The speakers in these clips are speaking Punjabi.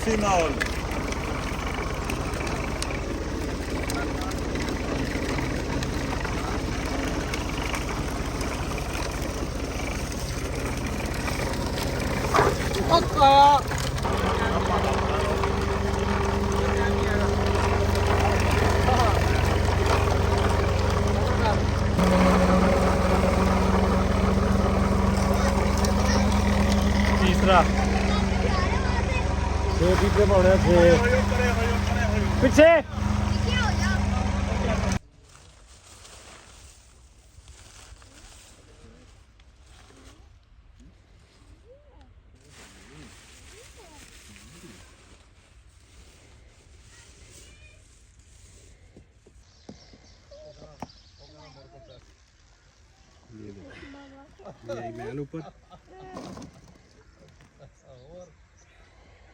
इथेनॉल तीसरा 6 पीछे पाने 6 पीछे यही महल ऊपर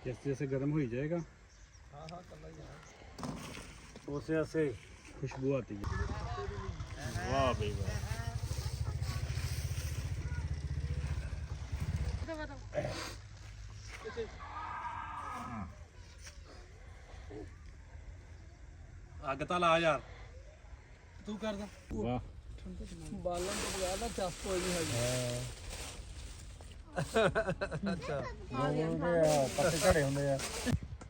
जैसे जैसे गर्म हो ही जाएगा वैसे वैसे खुशबू आती है। वाह भाई वाह आग ता ला यार तू कर दा वाह बालन तो ज्यादा चस्प हो गई है। अच्छा पत्ते झड़े ਹੁੰਦੇ ਆ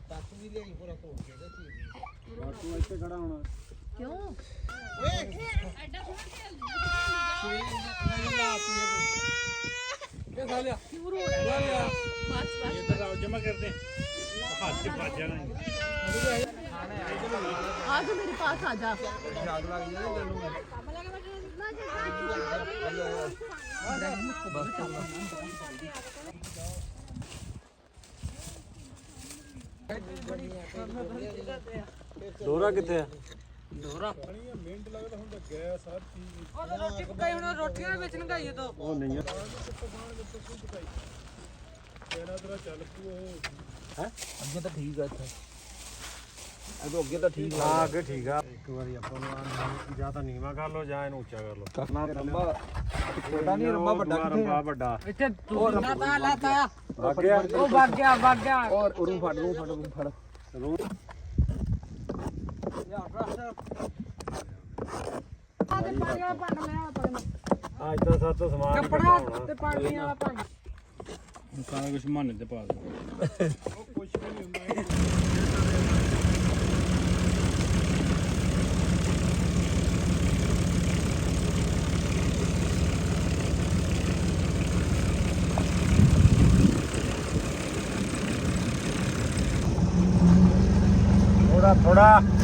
ਤੱਕ ਵੀ ਲਈ ਪੂਰਾ ਧੋ ਕੇ ਤੇ ਚੀਜ਼ ਤੂੰ ਇੱਥੇ ਖੜਾ ਹੋਣਾ ਕਿਉਂ ਓਏ ਐਡਾ ਸੋਹਣਾ खेल खा लिया बस इधर आओ जमा कर दे हाथ से बच जाना आ जा मेरे पास आ जा आग लग जाए दोहरा कितने दोहरा मिनट लगदा हुंदा गैस हर चीज और रोटी पकाई हुन रोटियां ਵਿੱਚ ਨਗਾਈਏ ਤਾਂ ਉਹ ਨਹੀਂ ਹੈ ਤੇਰਾ ਤੇਰਾ ਚੱਲ ਪੂ ਉਹ ਹੈ ਅੱਗੇ ਤਾਂ ਠੀਕ ਆ ਇੱਥੇ ਅੱਗੇ ਤਾਂ ਠੀਕ ਹਾਂ ਅੱਗੇ ਠੀਕ ਆ ਇੱਕ ਵਾਰੀ ਆਪਾਂ ਨੂੰ ਜਾਂ ਤਾਂ ਨੀਵਾ ਕਰ ਲੋ ਜਾਂ ਇਹਨੂੰ ਉੱਚਾ ਕਰ ਲੋ ਕਰਨਾ ਰੰਬਾ ਛੋਟਾ ਨਹੀਂ ਰੰਬਾ ਵੱਡਾ ਰੰਬਾ ਵੱਡਾ ਇੱਥੇ ਤੂੰ ਲਾਤਾ ਲਾਤਾ ਵਗ ਗਿਆ ਉਹ ਵਗ ਗਿਆ ਔਰ ਉਰੂ ਫੜ ਯਾਰ ਪ੍ਰੈਸ਼ਰ ਆਦੇ ਪਾਣੀ ਵਾਲਾ ਭਾਂਡਾ ਲੈ ਆ ਪਾਣੀ ਅੱਜ ਤਾਂ ਸਾਤੋਂ ਸਮਾਨ ਕੱਪੜਾ ਤੇ ਪਾਣੀ ਵਾਲਾ ਭਾਂਡਾ ਸਾਰਾ ਕੁਝ ਮੰਨ ਤੇ ਪਾ ਦੇ ਉਹ ਕੁਝ ਵੀ ਨਹੀਂ ਹੁੰਦਾ थोड़ा